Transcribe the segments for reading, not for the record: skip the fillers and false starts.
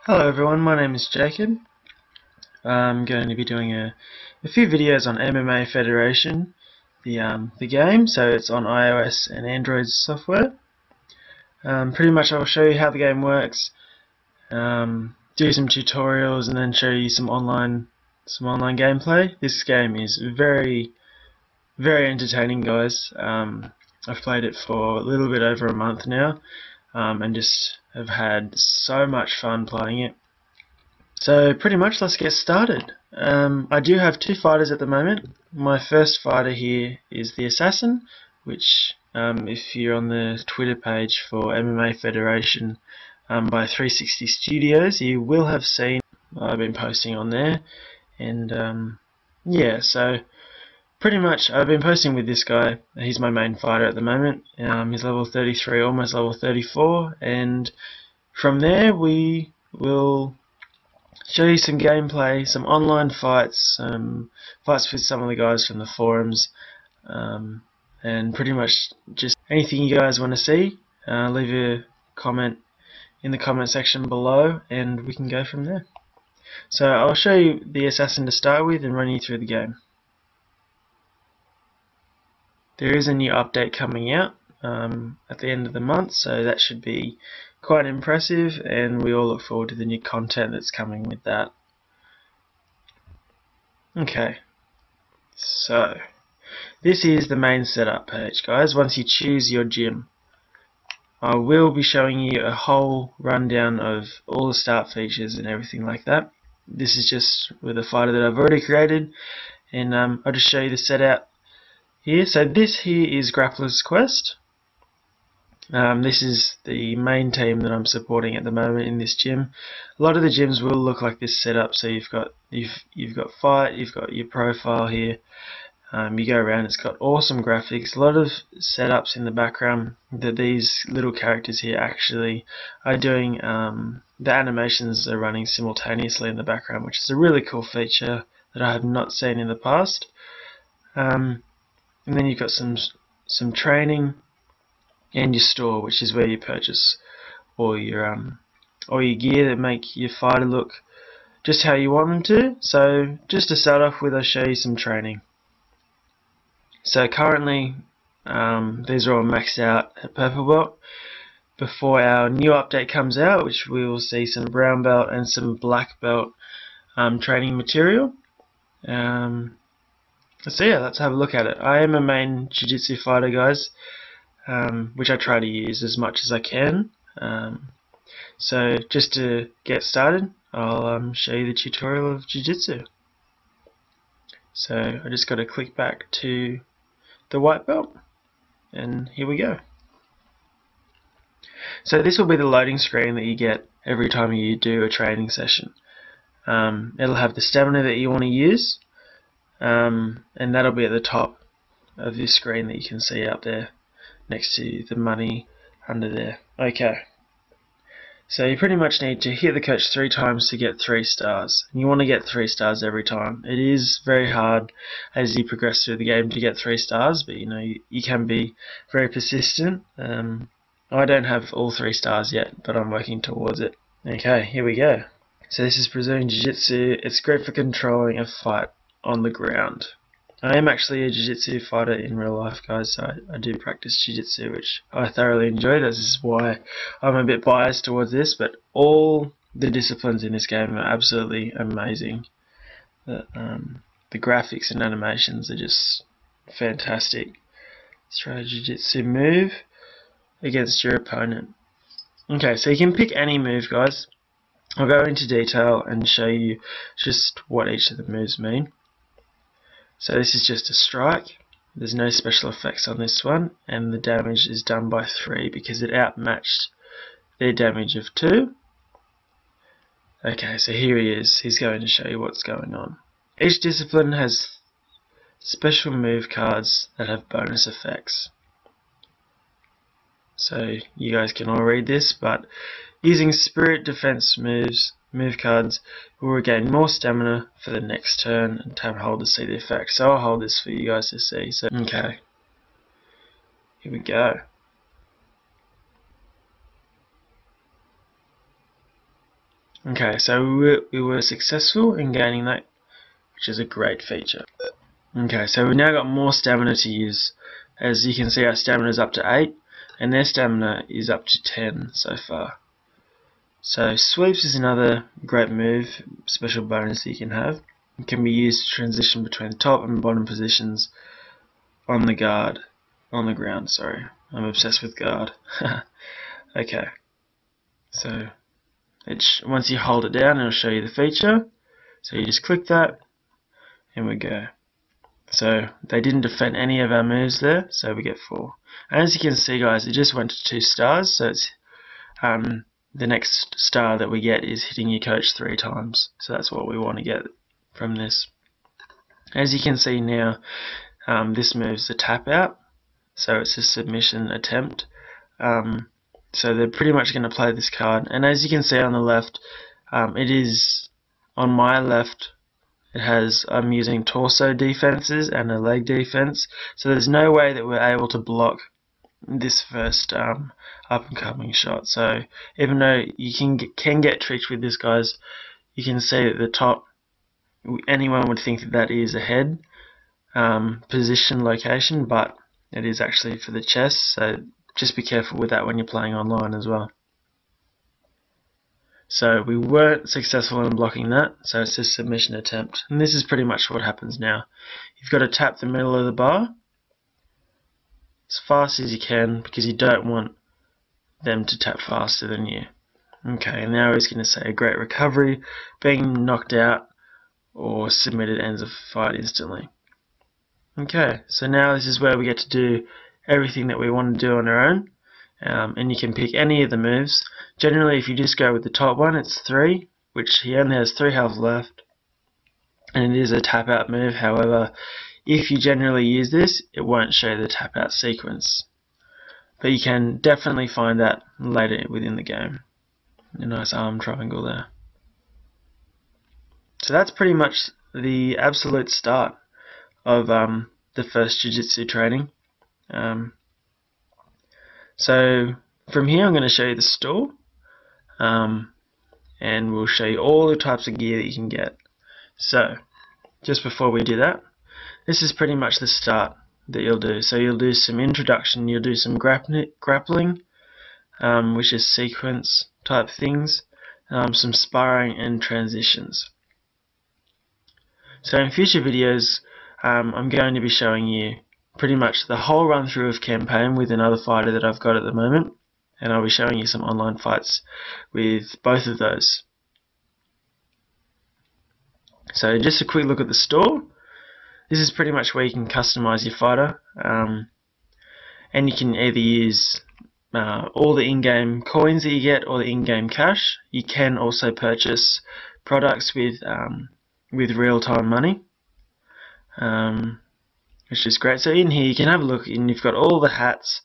Hello everyone, my name is Jacob. I'm going to be doing a few videos on Mma Federation, the game, so it's on iOS and Android software. Pretty much I'll show you how the game works, do some tutorials, and then show you some online gameplay. This game is very entertaining, guys. I've played it for a little bit over a month now, and just have had so much fun playing it. So pretty much let's get started. I do have two fighters at the moment. My first fighter here is the Assassin, which if you're on the Twitter page for Mma Federation by 360 Studios, you will have seen I've been posting on there. And yeah, so pretty much I've been posting with this guy. He's my main fighter at the moment. He's level 33, almost level 34, and from there we will show you some gameplay, some online fights, fights with some of the guys from the forums, and pretty much just anything you guys want to see. Leave a comment in the comment section below and we can go from there. So I'll show you the Assassin to start with and run you through the game. There is a new update coming out at the end of the month, so that should be quite impressive, and we all look forward to the new content that's coming with that. Okay, so this is the main setup page, guys. Once you choose your gym, I will be showing you a whole rundown of all the start features and everything like that. This is just with a fighter that I've already created, and I'll just show you the setup here. So this here is Grappler's Quest. This is the main team that I'm supporting at the moment in this gym. A lot of the gyms will look like this setup. So you've got fight, you've got your profile here. You go around, it's got awesome graphics, a lot of setups in the background that these little characters here actually are doing. The animations are running simultaneously in the background, which is a really cool feature that I have not seen in the past. And then you've got some training and your store, which is where you purchase all your gear that make your fighter look just how you want them to. So just to start off with, I'll show you some training. So currently these are all maxed out at purple belt. Before our new update comes out, which we will see some brown belt and some black belt training material. So yeah, let's have a look at it. I am a main jiu-jitsu fighter, guys, which I try to use as much as I can. So just to get started, I'll show you the tutorial of jiu-jitsu. So I just got to click back to the white belt, and here we go. So this will be the loading screen that you get every time you do a training session. It'll have the stamina that you want to use, and that'll be at the top of this screen that you can see out there next to the money under there. Okay, so you pretty much need to hit the coach 3 times to get 3 stars. You want to get 3 stars every time. It is very hard as you progress through the game to get 3 stars, but you can be very persistent. I don't have all 3 stars yet, but I'm working towards it. Okay, here we go. So this is Brazilian Jiu-Jitsu. It's great for controlling a fight on the ground. I am actually a jiu-jitsu fighter in real life, guys, so I do practice jiu-jitsu, which I thoroughly enjoy. This is why I'm a bit biased towards this, but all the disciplines in this game are absolutely amazing. The graphics and animations are just fantastic. Let's try a jiu-jitsu move against your opponent. Okay, so you can pick any move, guys. I'll go into detail and show you just what each of the moves mean. So this is just a strike. There's no special effects on this one, and the damage is done by 3 because it outmatched their damage of 2. Okay, so here he is. He's going to show you what's going on. Each discipline has special move cards that have bonus effects. So you guys can all read this, but using spirit defense move cards will regain more stamina for the next turn and tap hold to see the effect. So I'll hold this for you guys to see. So okay, here we go. Okay, so we were successful in gaining that, which is a great feature. Okay, so we've now got more stamina to use. As you can see, our stamina is up to 8, and their stamina is up to 10 so far. So sweeps is another great move, special bonus that you can have. It can be used to transition between top and bottom positions on the ground, sorry. I'm obsessed with guard. Okay, so once you hold it down, it'll show you the feature. So you just click that, and we go. So they didn't defend any of our moves there, so we get 4. And as you can see, guys, it just went to 2 stars, so it's the next star that we get is hitting your coach 3 times. So that's what we want to get from this. As you can see now, this move's a tap out, so it's a submission attempt. So they're pretty much going to play this card, and as you can see on the left, it is on my left. I'm using torso defenses and a leg defense, so there's no way that we're able to block this first up and coming shot. So even though you can get tricked with this, guys, you can see at the top, anyone would think that is a head position location, but it is actually for the chest, so just be careful with that when you're playing online as well. So we weren't successful in blocking that, so it's a submission attempt. And this is pretty much what happens now. You've got to tap the middle of the bar as fast as you can, because you don't want them to tap faster than you. Okay, and now he's going to say a great recovery, being knocked out or submitted ends a fight instantly. Okay, so now this is where we get to do everything that we want to do on our own. And you can pick any of the moves. Generally, if you just go with the top one, it's 3, which he only has 3 health left, and it is a tap out move. However, if you generally use this, it won't show the tap out sequence, but you can definitely find that later within the game. A nice arm triangle there. So that's pretty much the absolute start of the first jiu-jitsu training. So from here I'm going to show you the store, and we'll show you all the types of gear that you can get. So just before we do that, this is pretty much the start that you'll do. So you'll do some introduction, you'll do some grappling, which is sequence type things, some sparring and transitions. So in future videos, I'm going to be showing you pretty much the whole run through of campaign with another fighter that I've got at the moment, and I'll be showing you some online fights with both of those. So just a quick look at the store. This is pretty much where you can customize your fighter, and you can either use all the in-game coins that you get or the in-game cash. You can also purchase products with real-time money, which is great. So in here you can have a look, and you've got all the hats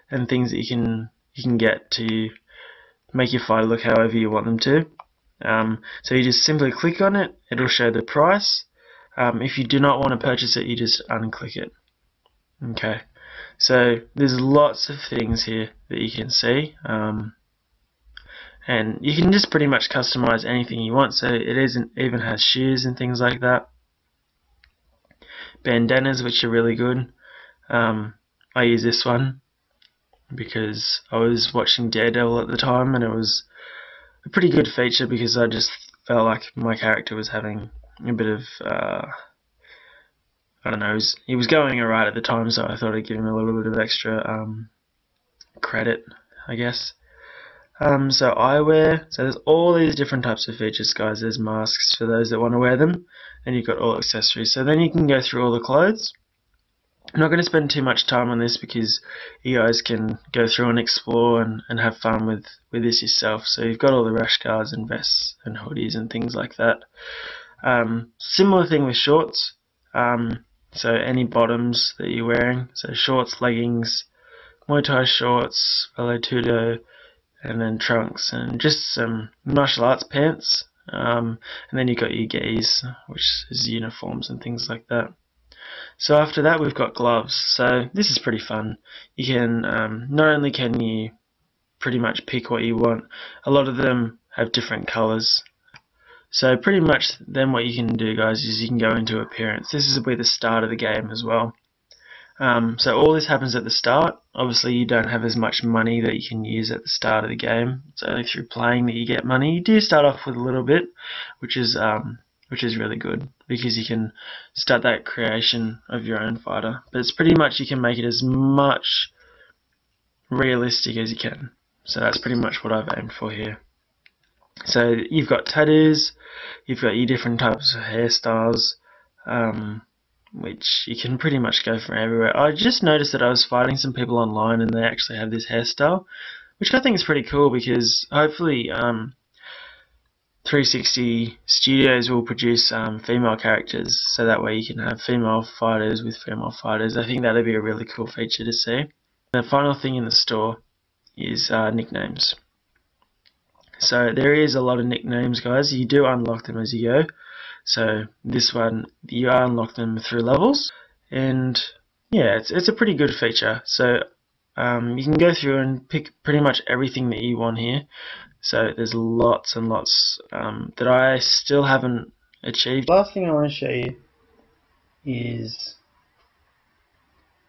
and things that you can get to make your fighter look however you want them to. So you just simply click on it, it'll show the price. If you do not want to purchase it, you just unclick it. Okay, so there's lots of things here that you can see, and you can just pretty much customize anything you want. So it even has shoes and things like that. Bandanas, which are really good. I use this one because I was watching Daredevil at the time, and it was a pretty good feature because I just felt like my character was having a bit of I don't know, he was going alright at the time, so I thought I'd give him a little bit of extra credit, I guess. So eyewear, so there's all these different types of features, guys. There's masks for those that want to wear them, and you've got all accessories. So then you can go through all the clothes. I'm not going to spend too much time on this because you guys can go through and explore and have fun with this yourself. So you've got all the rash guards and vests and hoodies and things like that. Similar thing with shorts. So any bottoms that you're wearing, so shorts, leggings, Muay Thai shorts, Velo Tudo, and then trunks, and just some martial arts pants, and then you've got your gis, which is uniforms and things like that. So after that we've got gloves. So this is pretty fun. You can not only can you pretty much pick what you want, a lot of them have different colors. So pretty much then what you can do, guys, is you can go into appearance. This is where the start of the game as well. So all this happens at the start. Obviously you don't have as much money that you can use at the start of the game. It's only through playing that you get money. You do start off with a little bit, which is really good, because you can start that creation of your own fighter. But it's pretty much, you can make it as much realistic as you can. So that's pretty much what I've aimed for here. So you've got tattoos, you've got your different types of hairstyles, which you can pretty much go from everywhere. I just noticed that I was fighting some people online and they actually have this hairstyle, which I think is pretty cool, because hopefully 360 Studios will produce female characters, so that way you can have female fighters with female fighters. I think that'd be a really cool feature to see. The final thing in the store is nicknames. So there is a lot of nicknames, guys. You do unlock them as you go. So this one, you unlock them through levels, and yeah, it's a pretty good feature. So you can go through and pick pretty much everything that you want here. So there's lots and lots that I still haven't achieved. Last thing I want to show you is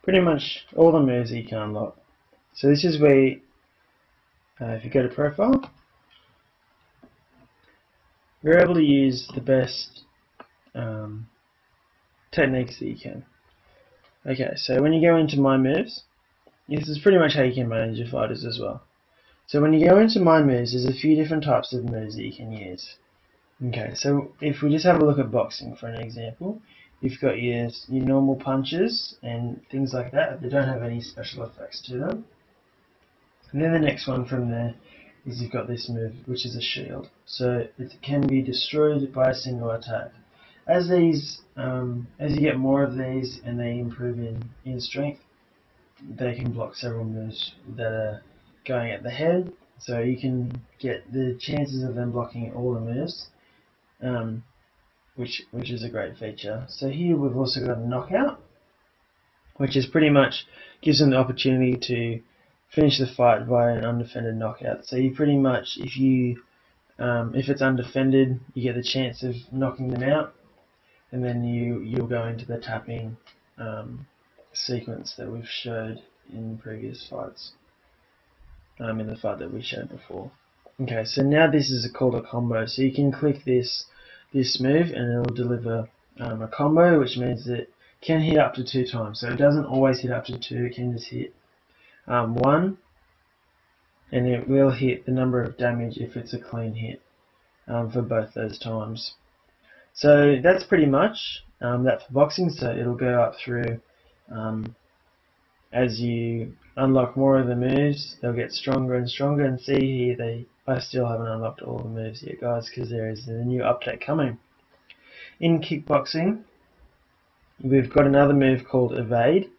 pretty much all the moves that you can unlock. So this is where, if you go to profile, you're able to use the best techniques that you can. Okay, so when you go into My Moves, this is pretty much how you can manage your fighters as well. So when you go into My Moves, there's a few different types of moves that you can use. Okay, so if we just have a look at boxing for an example, you've got your normal punches and things like that. They don't have any special effects to them. And then the next one from there is you've got this move, which is a shield. So it can be destroyed by a single attack. As you get more of these and they improve in strength, they can block several moves that are going at the head. So you can get the chances of them blocking all the moves, which is a great feature. So here we've also got a knockout, which is pretty much gives them the opportunity to finish the fight via an undefended knockout. So you pretty much, if it's undefended, you get the chance of knocking them out, and then you'll go into the tapping sequence that we've showed in previous fights, in the fight that we showed before. Okay, so now this is called a combo. So you can click this move and it will deliver a combo, which means that it can hit up to 2 times. So it doesn't always hit up to 2, it can just hit 1, and it will hit the number of damage if it's a clean hit for both those times. So that's pretty much that for boxing. So it'll go up through as you unlock more of the moves, they'll get stronger and stronger. And see here, I still haven't unlocked all the moves yet, guys, because there is a new update coming. In kickboxing, we've got another move called evade,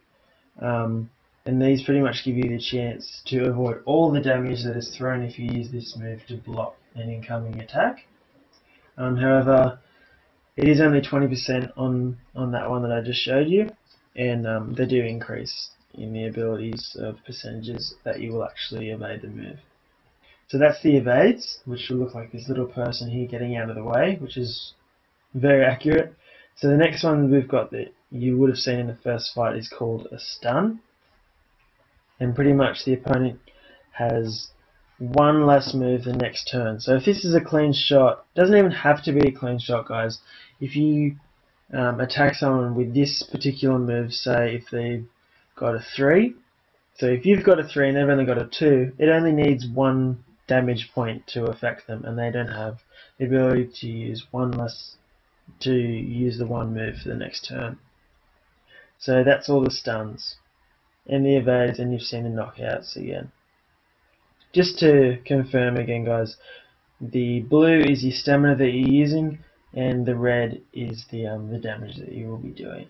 and these pretty much give you the chance to avoid all the damage that is thrown if you use this move to block an incoming attack. However, it is only 20% on that one that I just showed you, and they do increase in the abilities of percentages that you will actually evade the move. So that's the evades, which will look like this little person here getting out of the way, which is very accurate. So the next one we've got that you would have seen in the first fight is called a stun, and pretty much the opponent has one less move the next turn. So if this is a clean shot, it doesn't even have to be a clean shot, guys. If you attack someone with this particular move, say if they've got a 3, so if you've got a 3 and they've only got a 2, it only needs 1 damage point to affect them, and they don't have the ability to use the 1 move for the next turn. So that's all the stuns and the evades, and you've seen the knockouts again. Just to confirm again, guys, the blue is your stamina that you're using, and the red is the damage that you will be doing.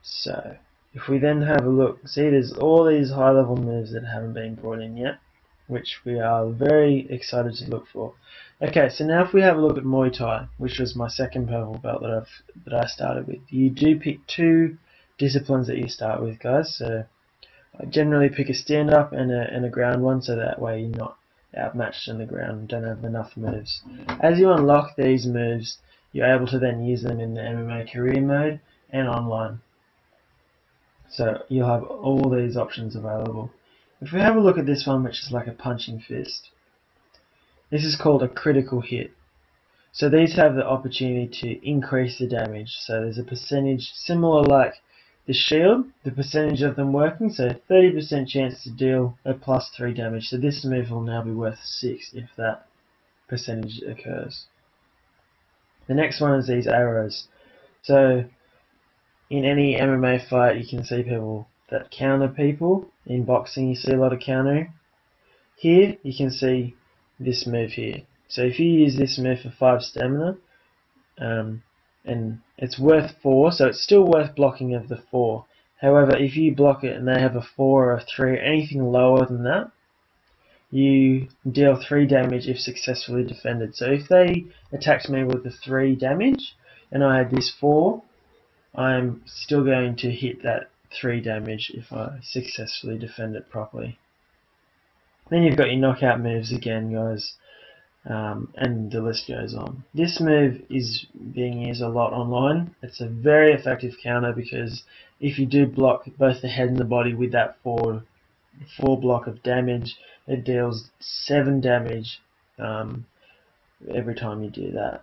So if we then have a look, see there's all these high level moves that haven't been brought in yet, which we are very excited to look for. Okay, so now if we have a look at Muay Thai, which was my second purple belt that I started with, you do pick 2 disciplines that you start with, guys. So I generally pick a stand up and a ground one, so that way you're not outmatched in the ground, don't have enough moves. As you unlock these moves, you're able to then use them in the MMA career mode and online. So you'll have all these options available. If we have a look at this one, which is like a punching fist, this is called a critical hit. So these have the opportunity to increase the damage. So there's a percentage similar like the shield, the percentage of them working, so 30% chance to deal a +3 damage. So this move will now be worth 6 if that percentage occurs. The next one is these arrows. So in any MMA fight you can see people that counter people. In boxing you see a lot of countering. Here you can see this move here. So if you use this move for 5 stamina, and it's worth 4, so it's still worth blocking of the 4. However, if you block it and they have a 4 or a 3 or anything lower than that, you deal 3 damage if successfully defended. So if they attacked me with the 3 damage and I had this 4, I'm still going to hit that 3 damage if I successfully defend it properly. Then you've got your knockout moves again, guys. And the list goes on. This move is being used a lot online. It's a very effective counter because if you do block both the head and the body with that 4 block of damage, it deals 7 damage every time you do that.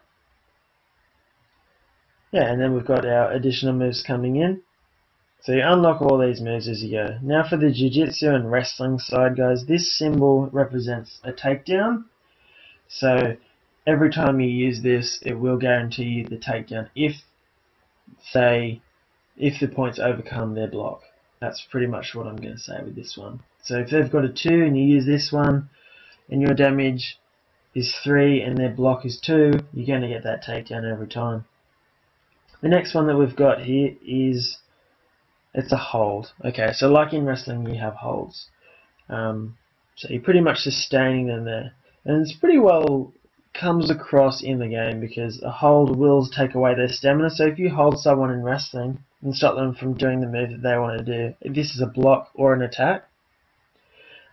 Yeah, and then we've got our additional moves coming in. So you unlock all these moves as you go. Now for the jiu-jitsu and wrestling side, guys, this symbol represents a takedown. So every time you use this, it will guarantee you the takedown if the points overcome their block. That's pretty much what I'm going to say with this one. So if they've got a 2 and you use this one, and your damage is 3 and their block is 2, you're going to get that takedown every time. The next one that we've got here is, it's a hold. Okay, so like in wrestling you have holds. So you're pretty much just standing them there. And it's pretty well comes across in the game because a hold will take away their stamina. So if you hold someone in wrestling and stop them from doing the move that they want to do, if this is a block or an attack,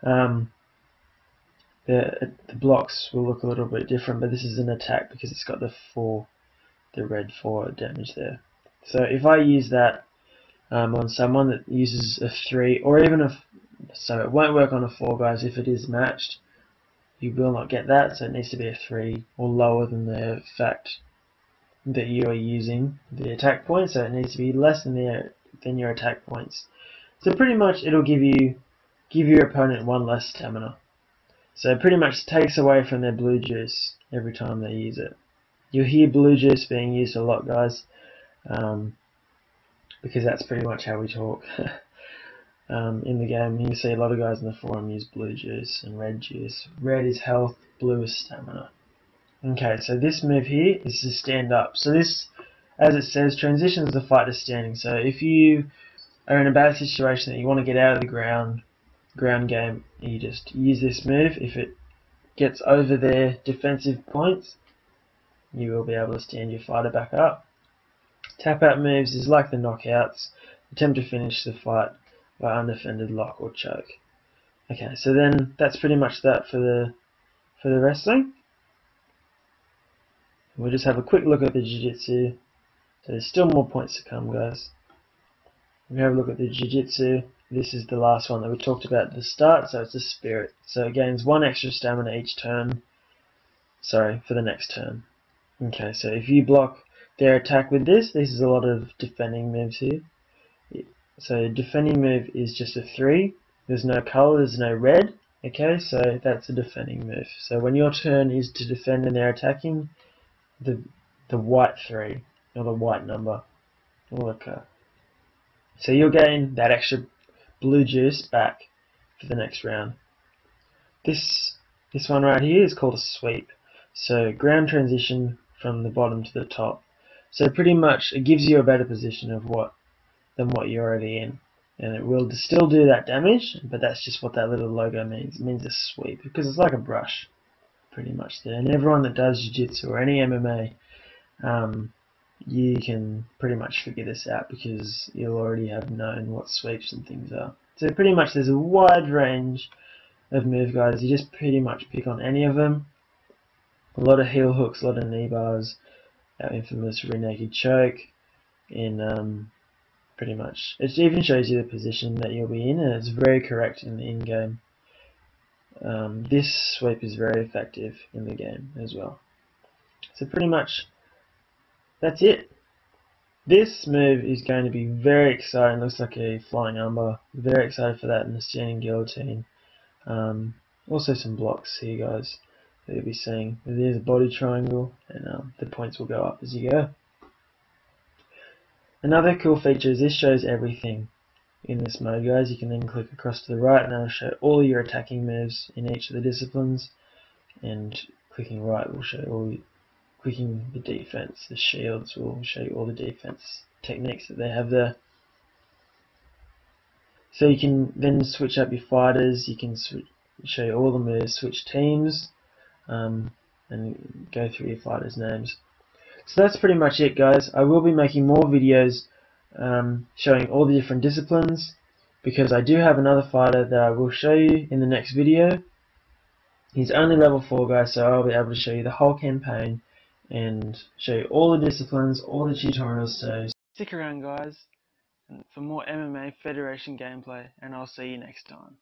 the blocks will look a little bit different, but this is an attack because it's got the red 4 damage there. So if I use that on someone that uses a 3 or even so it won't work on a 4, guys, if it is matched. You will not get that, so it needs to be a 3 or lower than the fact that you are using the attack point, so it needs to be less than your attack points. So pretty much it'll give your opponent 1 less stamina. So it pretty much takes away from their blue juice every time they use it. You'll hear blue juice being used a lot, guys, because that's pretty much how we talk. In the game, you see a lot of guys in the forum use blue juice and red juice. Red is health, blue is stamina. Okay, so this move here is to stand up. So this, as it says, transitions the fight to standing. So if you are in a bad situation that you want to get out of the ground game, you just use this move. If it gets over their defensive points, you will be able to stand your fighter back up. Tap out moves is like the knockouts. Attempt to finish the fight by undefended lock or choke. Okay, so then that's pretty much that for the wrestling. We'll just have a quick look at the jiu-jitsu. So there's still more points to come, guys. If we have a look at the jiu-jitsu, this is the last one that we talked about at the start, so it's a spirit. So it gains 1 extra stamina each turn. Sorry, for the next turn. Okay, so if you block their attack with this is a lot of defending moves here. So defending move is just a 3. There's no color, there's no red. Okay, so that's a defending move. So when your turn is to defend and they're attacking, the white 3 or the white number will occur. So you'll gain that extra blue juice back for the next round. This one right here is called a sweep. So ground transition from the bottom to the top. So pretty much it gives you a better position than what you're already in. And it will still do that damage, but that's just what that little logo means. It means a sweep, because it's like a brush, pretty much there. And everyone that does jiu-jitsu or any MMA, you can pretty much figure this out because you'll already have known what sweeps and things are. So pretty much there's a wide range of move guides. You just pretty much pick on any of them. A lot of heel hooks, a lot of knee bars, our infamous rear naked choke, in pretty much. It even shows you the position that you'll be in, and it's very correct in the in-game. This sweep is very effective in the game as well. So pretty much that's it. This move is going to be very exciting. Looks like a flying armbar. Very excited for that in the standing guillotine. Also some blocks here, guys, that you'll be seeing. There's a body triangle, and the points will go up as you go. Another cool feature is this shows everything in this mode, guys. You can then click across to the right and it'll show all your attacking moves in each of the disciplines, and clicking right will show all clicking the defense. The shields will show you all the defense techniques that they have there. So you can then switch up your fighters. You can show you all the moves, switch teams, and go through your fighters' names. So that's pretty much it, guys. I will be making more videos showing all the different disciplines, because I do have another fighter that I will show you in the next video. He's only level 4, guys, so I'll be able to show you the whole campaign and show you all the disciplines, all the tutorials. So stick around, guys, for more MMA Federation gameplay, and I'll see you next time.